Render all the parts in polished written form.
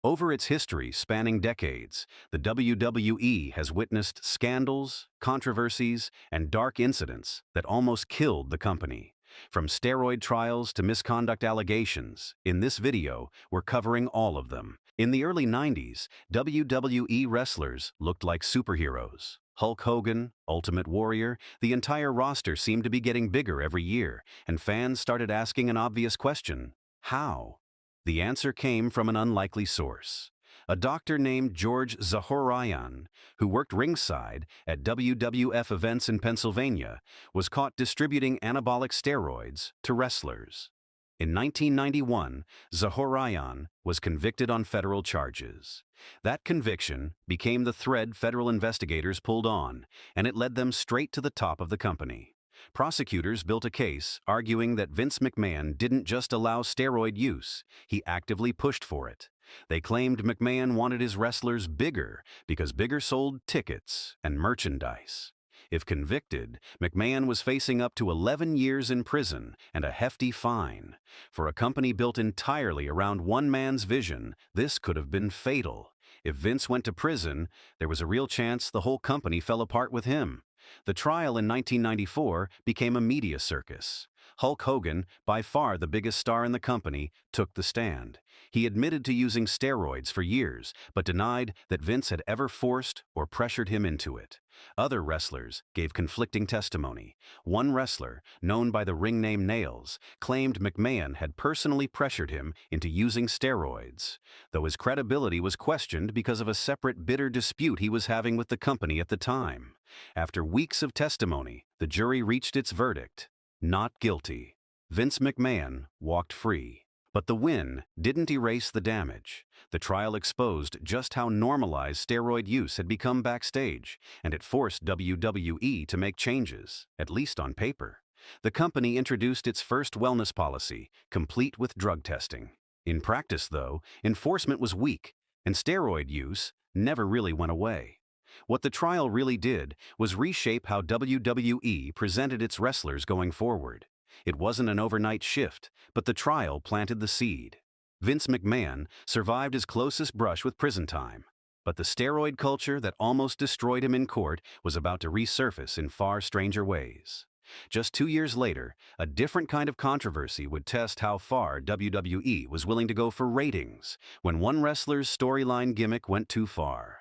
Over its history spanning decades, the WWE has witnessed scandals, controversies, and dark incidents that almost killed the company. From steroid trials to misconduct allegations, in this video, we're covering all of them. In the early 90s, WWE wrestlers looked like superheroes. Hulk Hogan, Ultimate Warrior, the entire roster seemed to be getting bigger every year, and fans started asking an obvious question: how? The answer came from an unlikely source. A doctor named George Zahorayan, who worked ringside at WWF events in Pennsylvania, was caught distributing anabolic steroids to wrestlers. In 1991, Zahorayan was convicted on federal charges. That conviction became the thread federal investigators pulled on, and it led them straight to the top of the company. Prosecutors built a case arguing that Vince McMahon didn't just allow steroid use, he actively pushed for it. They claimed McMahon wanted his wrestlers bigger because bigger sold tickets and merchandise. If convicted, McMahon was facing up to 11 years in prison and a hefty fine. For a company built entirely around one man's vision, this could have been fatal. If Vince went to prison, there was a real chance the whole company fell apart with him. The trial in 1994 became a media circus. Hulk Hogan, by far the biggest star in the company, took the stand. He admitted to using steroids for years, but denied that Vince had ever forced or pressured him into it. Other wrestlers gave conflicting testimony. One wrestler, known by the ring name Nails, claimed McMahon had personally pressured him into using steroids, though his credibility was questioned because of a separate bitter dispute he was having with the company at the time. After weeks of testimony, the jury reached its verdict: not guilty. Vince McMahon walked free. But the win didn't erase the damage. The trial exposed just how normalized steroid use had become backstage, and it forced WWE to make changes, at least on paper. The company introduced its first wellness policy, complete with drug testing. In practice, though, enforcement was weak, and steroid use never really went away. What the trial really did was reshape how WWE presented its wrestlers going forward. It wasn't an overnight shift, but the trial planted the seed. Vince McMahon survived his closest brush with prison time, but the steroid culture that almost destroyed him in court was about to resurface in far stranger ways. Just 2 years later, a different kind of controversy would test how far WWE was willing to go for ratings when one wrestler's storyline gimmick went too far.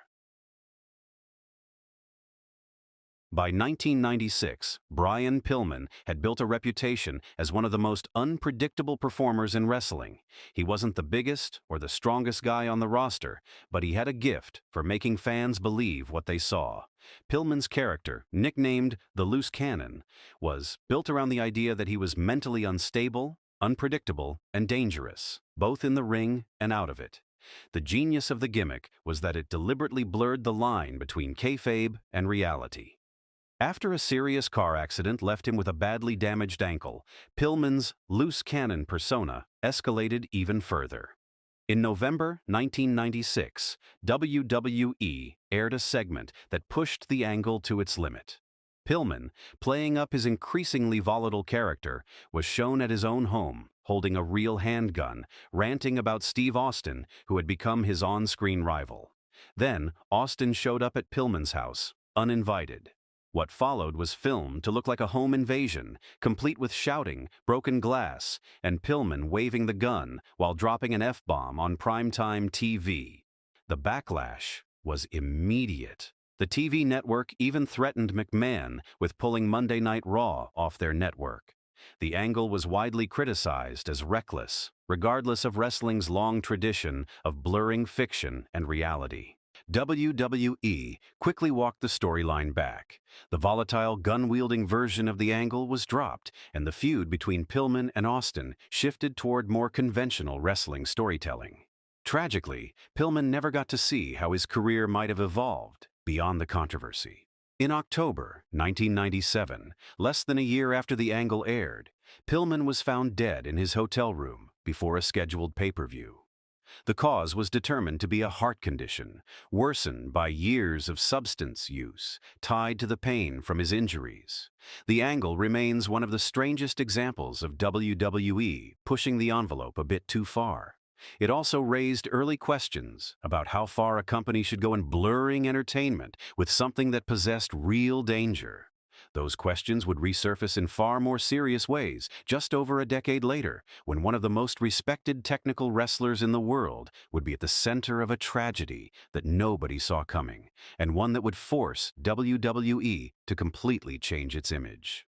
By 1996, Brian Pillman had built a reputation as one of the most unpredictable performers in wrestling. He wasn't the biggest or the strongest guy on the roster, but he had a gift for making fans believe what they saw. Pillman's character, nicknamed the Loose Cannon, was built around the idea that he was mentally unstable, unpredictable, and dangerous, both in the ring and out of it. The genius of the gimmick was that it deliberately blurred the line between kayfabe and reality. After a serious car accident left him with a badly damaged ankle, Pillman's loose cannon persona escalated even further. In November 1996, WWE aired a segment that pushed the angle to its limit. Pillman, playing up his increasingly volatile character, was shown at his own home, holding a real handgun, ranting about Steve Austin, who had become his on-screen rival. Then, Austin showed up at Pillman's house, uninvited. What followed was filmed to look like a home invasion, complete with shouting, broken glass, and Pillman waving the gun while dropping an F-bomb on primetime TV. The backlash was immediate. The TV network even threatened McMahon with pulling Monday Night Raw off their network. The angle was widely criticized as reckless, regardless of wrestling's long tradition of blurring fiction and reality. WWE quickly walked the storyline back. The volatile, gun-wielding version of the angle was dropped, and the feud between Pillman and Austin shifted toward more conventional wrestling storytelling. Tragically, Pillman never got to see how his career might have evolved beyond the controversy. In October 1997, less than a year after the angle aired, Pillman was found dead in his hotel room before a scheduled pay-per-view. The cause was determined to be a heart condition, worsened by years of substance use, tied to the pain from his injuries. The angle remains one of the strangest examples of WWE pushing the envelope a bit too far. It also raised early questions about how far a company should go in blurring entertainment with something that possessed real danger. Those questions would resurface in far more serious ways just over a decade later, when one of the most respected technical wrestlers in the world would be at the center of a tragedy that nobody saw coming, and one that would force WWE to completely change its image.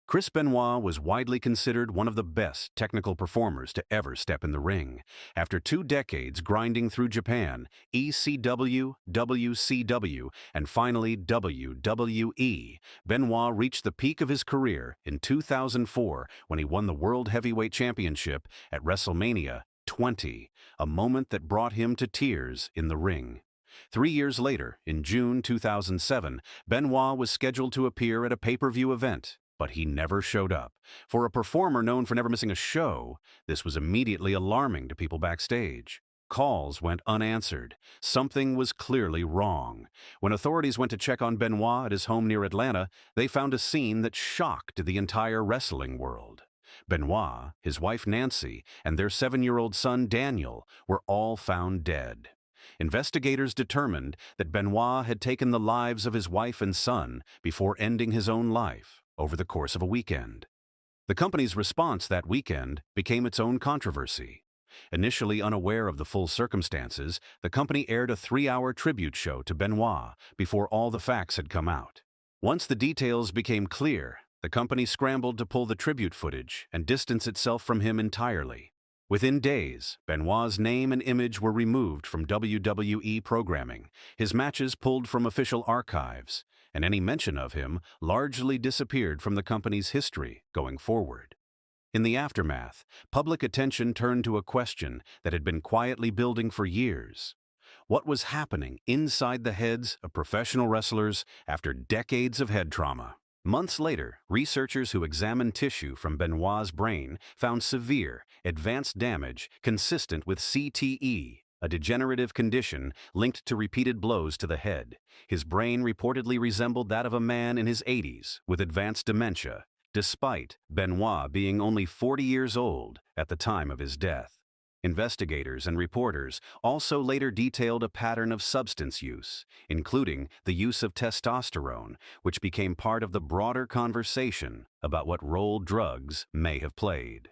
Chris Benoit was widely considered one of the best technical performers to ever step in the ring. After 2 decades grinding through Japan, ECW, WCW, and finally WWE, Benoit reached the peak of his career in 2004 when he won the World Heavyweight Championship at WrestleMania 20, a moment that brought him to tears in the ring. 3 years later, in June 2007, Benoit was scheduled to appear at a pay-per-view event, but he never showed up. For a performer known for never missing a show, this was immediately alarming to people backstage. Calls went unanswered. Something was clearly wrong. When authorities went to check on Benoit at his home near Atlanta, they found a scene that shocked the entire wrestling world. Benoit, his wife Nancy, and their 7-year-old son Daniel were all found dead. Investigators determined that Benoit had taken the lives of his wife and son before ending his own life over the course of a weekend. The company's response that weekend became its own controversy. Initially unaware of the full circumstances, the company aired a 3-hour tribute show to Benoit before all the facts had come out. Once the details became clear, the company scrambled to pull the tribute footage and distance itself from him entirely. Within days, Benoit's name and image were removed from WWE programming, his matches pulled from official archives, and any mention of him largely disappeared from the company's history going forward. In the aftermath, public attention turned to a question that had been quietly building for years. What was happening inside the heads of professional wrestlers after decades of head trauma? Months later, researchers who examined tissue from Benoit's brain found severe, advanced damage consistent with CTE, a degenerative condition linked to repeated blows to the head. His brain reportedly resembled that of a man in his 80s with advanced dementia, despite Benoit being only 40 years old at the time of his death. Investigators and reporters also later detailed a pattern of substance use, including the use of testosterone, which became part of the broader conversation about what role drugs may have played.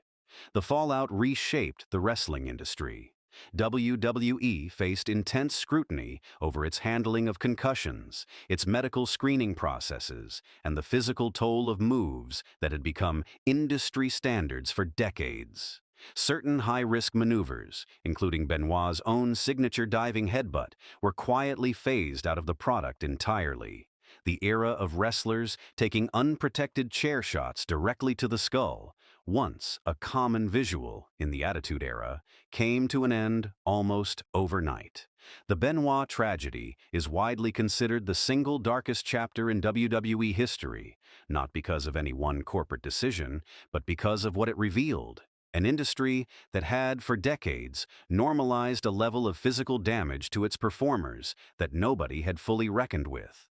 The fallout reshaped the wrestling industry. WWE faced intense scrutiny over its handling of concussions, its medical screening processes, and the physical toll of moves that had become industry standards for decades. Certain high-risk maneuvers, including Benoit's own signature diving headbutt, were quietly phased out of the product entirely. The era of wrestlers taking unprotected chair shots directly to the skull, once a common visual in the Attitude Era, came to an end almost overnight. The Benoit tragedy is widely considered the single darkest chapter in WWE history, not because of any one corporate decision, but because of what it revealed. An industry that had, for decades, normalized a level of physical damage to its performers that nobody had fully reckoned with.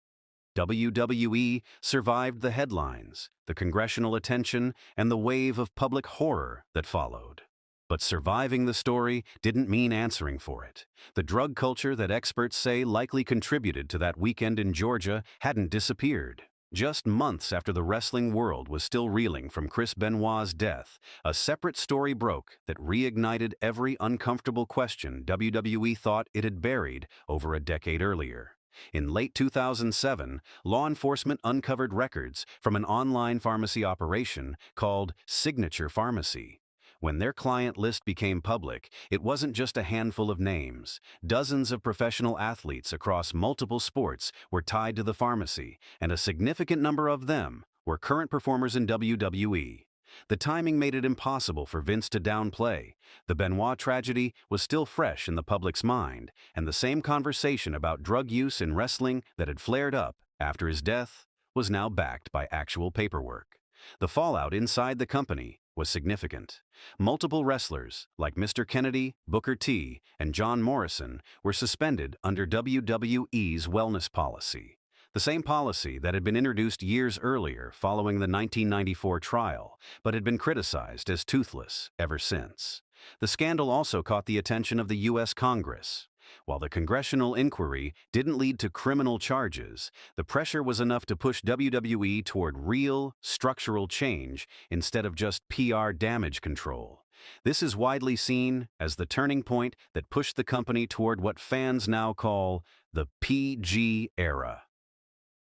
WWE survived the headlines, the congressional attention, and the wave of public horror that followed. But surviving the story didn't mean answering for it. The drug culture that experts say likely contributed to that weekend in Georgia hadn't disappeared. Just months after the wrestling world was still reeling from Chris Benoit's death, a separate story broke that reignited every uncomfortable question WWE thought it had buried over a decade earlier. In late 2007, law enforcement uncovered records from an online pharmacy operation called Signature Pharmacy. When their client list became public, it wasn't just a handful of names. Dozens of professional athletes across multiple sports were tied to the pharmacy, and a significant number of them were current performers in WWE. The timing made it impossible for Vince to downplay. The Benoit tragedy was still fresh in the public's mind, and the same conversation about drug use in wrestling that had flared up after his death was now backed by actual paperwork. The fallout inside the company was significant. Multiple wrestlers, like Mr. Kennedy, Booker T, and John Morrison, were suspended under WWE's wellness policy, the same policy that had been introduced years earlier following the 1994 trial, but had been criticized as toothless ever since. The scandal also caught the attention of the U.S. Congress. While the congressional inquiry didn't lead to criminal charges, the pressure was enough to push WWE toward real, structural change instead of just PR damage control. This is widely seen as the turning point that pushed the company toward what fans now call the PG era.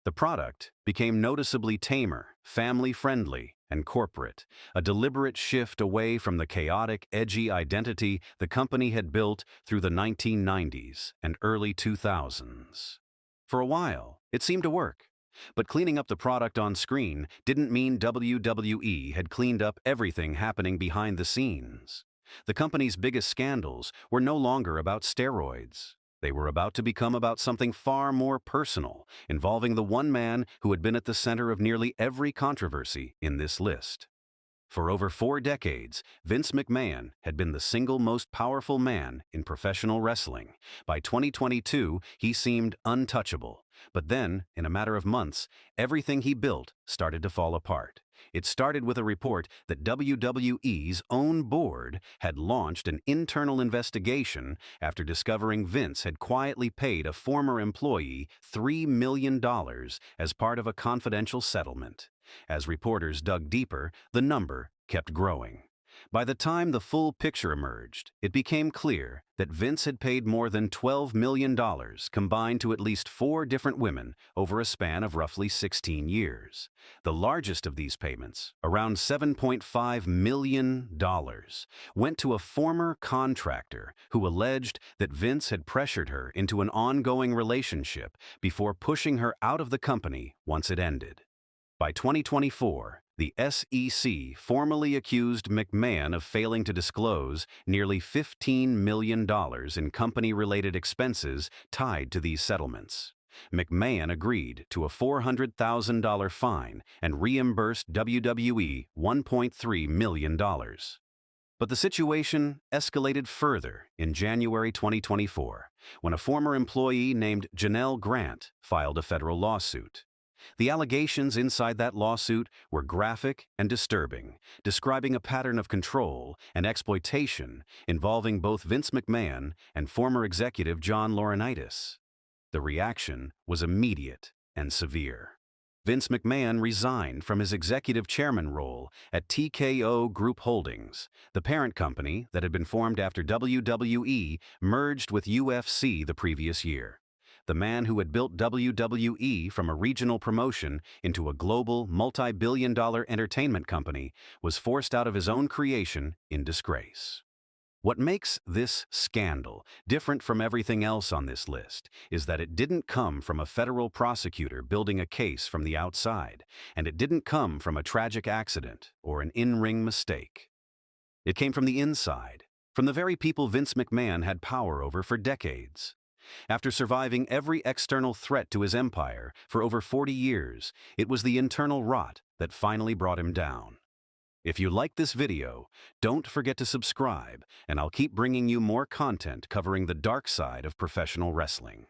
The product became noticeably tamer, family-friendly, and corporate, a deliberate shift away from the chaotic, edgy identity the company had built through the 1990s and early 2000s. For a while, it seemed to work. But cleaning up the product on screen didn't mean WWE had cleaned up everything happening behind the scenes. The company's biggest scandals were no longer about steroids. They were about to become about something far more personal, involving the one man who had been at the center of nearly every controversy in this list. For over 4 decades, Vince McMahon had been the single most powerful man in professional wrestling. By 2022, he seemed untouchable. But then, in a matter of months, everything he built started to fall apart. It started with a report that WWE's own board had launched an internal investigation after discovering Vince had quietly paid a former employee $3 million as part of a confidential settlement. As reporters dug deeper, the number kept growing. By the time the full picture emerged, it became clear that Vince had paid more than $12 million combined to at least 4 different women over a span of roughly 16 years. The largest of these payments, around $7.5 million, went to a former contractor who alleged that Vince had pressured her into an ongoing relationship before pushing her out of the company once it ended. By 2024, the SEC formally accused McMahon of failing to disclose nearly $15 million in company-related expenses tied to these settlements. McMahon agreed to a $400,000 fine and reimbursed WWE $1.3 million. But the situation escalated further in January 2024, when a former employee named Janel Grant filed a federal lawsuit. The allegations inside that lawsuit were graphic and disturbing, describing a pattern of control and exploitation involving both Vince McMahon and former executive John Laurinaitis. The reaction was immediate and severe. Vince McMahon resigned from his executive chairman role at TKO Group Holdings, the parent company that had been formed after WWE merged with UFC the previous year. The man who had built WWE from a regional promotion into a global, multi-billion-dollar entertainment company was forced out of his own creation in disgrace. What makes this scandal different from everything else on this list is that it didn't come from a federal prosecutor building a case from the outside, and it didn't come from a tragic accident or an in-ring mistake. It came from the inside, from the very people Vince McMahon had power over for decades. After surviving every external threat to his empire for over 40 years, it was the internal rot that finally brought him down. If you like this video, don't forget to subscribe, and I'll keep bringing you more content covering the dark side of professional wrestling.